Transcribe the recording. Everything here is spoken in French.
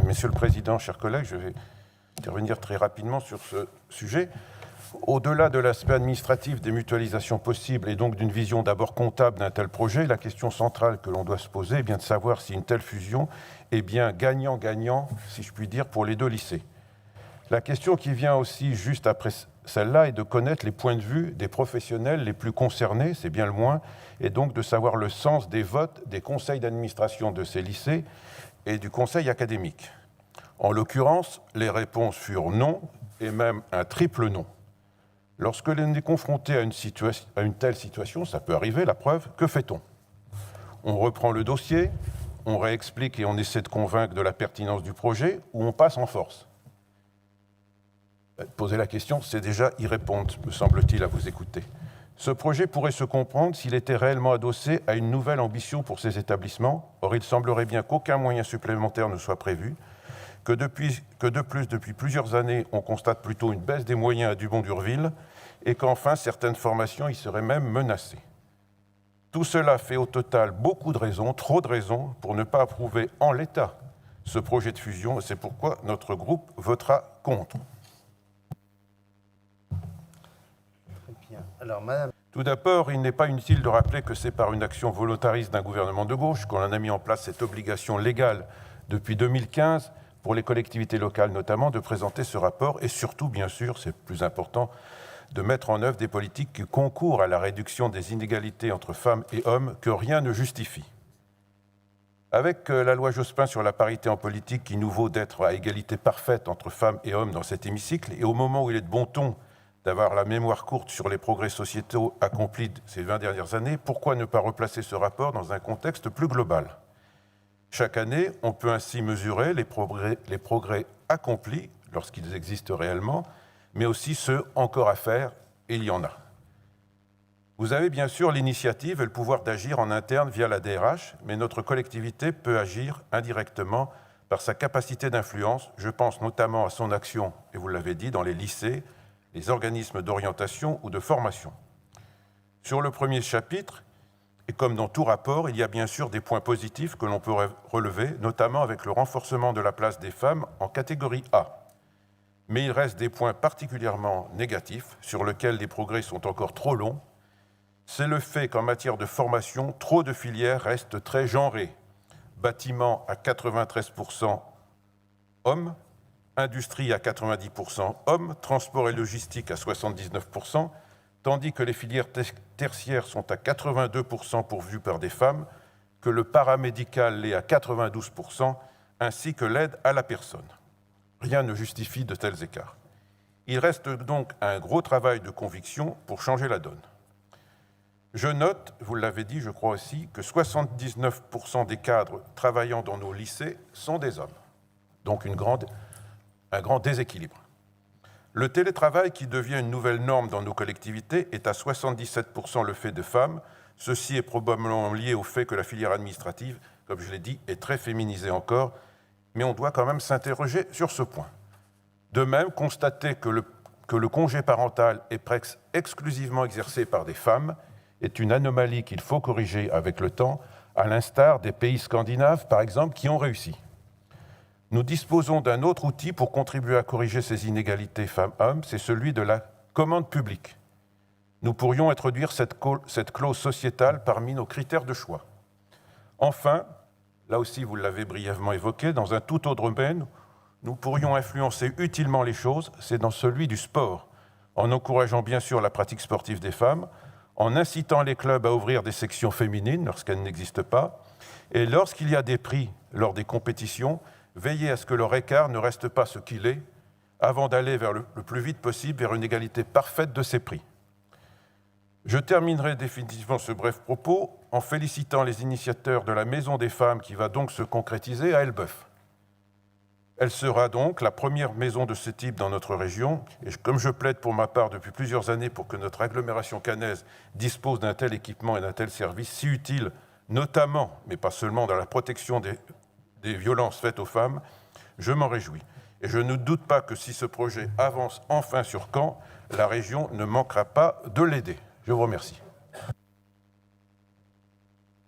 Monsieur le Président, chers collègues, je vais intervenir très rapidement sur ce sujet. Au-delà de l'aspect administratif des mutualisations possibles et donc d'une vision d'abord comptable d'un tel projet, la question centrale que l'on doit se poser est bien de savoir si une telle fusion est bien gagnant-gagnant, si je puis dire, pour les deux lycées. La question qui vient aussi juste après celle-là est de connaître les points de vue des professionnels les plus concernés, c'est bien le moins, et donc de savoir le sens des votes des conseils d'administration de ces lycées et du conseil académique. En l'occurrence, les réponses furent non, et même un triple non. Lorsque l'on est confronté à une telle situation, ça peut arriver, la preuve, que fait-on? On reprend le dossier, on réexplique et on essaie de convaincre de la pertinence du projet, ou on passe en force? Poser la question, c'est déjà y répondre, me semble-t-il, à vous écouter. Ce projet pourrait se comprendre s'il était réellement adossé à une nouvelle ambition pour ces établissements. Or, il semblerait bien qu'aucun moyen supplémentaire ne soit prévu, que de plus, depuis plusieurs années, on constate plutôt une baisse des moyens à Dumont-d'Urville et qu'enfin, certaines formations y seraient même menacées. Tout cela fait au total beaucoup de raisons, trop de raisons, pour ne pas approuver en l'état ce projet de fusion, et c'est pourquoi notre groupe votera contre. Très bien. Alors, Madame... Tout d'abord, il n'est pas inutile de rappeler que c'est par une action volontariste d'un gouvernement de gauche qu'on a mis en place cette obligation légale depuis 2015 pour les collectivités locales notamment, de présenter ce rapport et surtout, bien sûr, c'est plus important, de mettre en œuvre des politiques qui concourent à la réduction des inégalités entre femmes et hommes que rien ne justifie. Avec la loi Jospin sur la parité en politique qui nous vaut d'être à égalité parfaite entre femmes et hommes dans cet hémicycle, et au moment où il est de bon ton d'avoir la mémoire courte sur les progrès sociétaux accomplis ces 20 dernières années, pourquoi ne pas replacer ce rapport dans un contexte plus global ? Chaque année, on peut ainsi mesurer les progrès accomplis, lorsqu'ils existent réellement, mais aussi ceux encore à faire, et il y en a. Vous avez bien sûr l'initiative et le pouvoir d'agir en interne via la DRH, mais notre collectivité peut agir indirectement par sa capacité d'influence. Je pense notamment à son action, et vous l'avez dit, dans les lycées, les organismes d'orientation ou de formation. Sur le premier chapitre, et comme dans tout rapport, il y a bien sûr des points positifs que l'on peut relever, notamment avec le renforcement de la place des femmes en catégorie A. Mais il reste des points particulièrement négatifs, sur lesquels les progrès sont encore trop longs. C'est le fait qu'en matière de formation, trop de filières restent très genrées. Bâtiment à 93% hommes, industrie à 90% hommes, transport et logistique à 79%, tandis que les filières tertiaires sont à 82% pourvues par des femmes, que le paramédical l'est à 92%, ainsi que l'aide à la personne. Rien ne justifie de tels écarts. Il reste donc un gros travail de conviction pour changer la donne. Je note, vous l'avez dit, je crois aussi, que 79% des cadres travaillant dans nos lycées sont des hommes. Donc un grand déséquilibre. Le télétravail, qui devient une nouvelle norme dans nos collectivités, est à 77% le fait de femmes. Ceci est probablement lié au fait que la filière administrative, comme je l'ai dit, est très féminisée encore, mais on doit quand même s'interroger sur ce point. De même, constater que le congé parental est presque exclusivement exercé par des femmes est une anomalie qu'il faut corriger avec le temps, à l'instar des pays scandinaves, par exemple, qui ont réussi. Nous disposons d'un autre outil pour contribuer à corriger ces inégalités femmes-hommes, c'est celui de la commande publique. Nous pourrions introduire cette clause sociétale parmi nos critères de choix. Enfin, là aussi vous l'avez brièvement évoqué, dans un tout autre domaine, nous pourrions influencer utilement les choses, c'est dans celui du sport, en encourageant bien sûr la pratique sportive des femmes, en incitant les clubs à ouvrir des sections féminines lorsqu'elles n'existent pas, et lorsqu'il y a des prix lors des compétitions, veiller à ce que leur écart ne reste pas ce qu'il est, avant d'aller le plus vite possible vers une égalité parfaite de ces prix. Je terminerai définitivement ce bref propos en félicitant les initiateurs de la Maison des femmes qui va donc se concrétiser à Elbeuf. Elle sera donc la première maison de ce type dans notre région, et comme je plaide pour ma part depuis plusieurs années pour que notre agglomération caennaise dispose d'un tel équipement et d'un tel service si utile, notamment, mais pas seulement, dans la protection des violences faites aux femmes, je m'en réjouis. Et je ne doute pas que si ce projet avance enfin sur Caen, la région ne manquera pas de l'aider. Je vous remercie.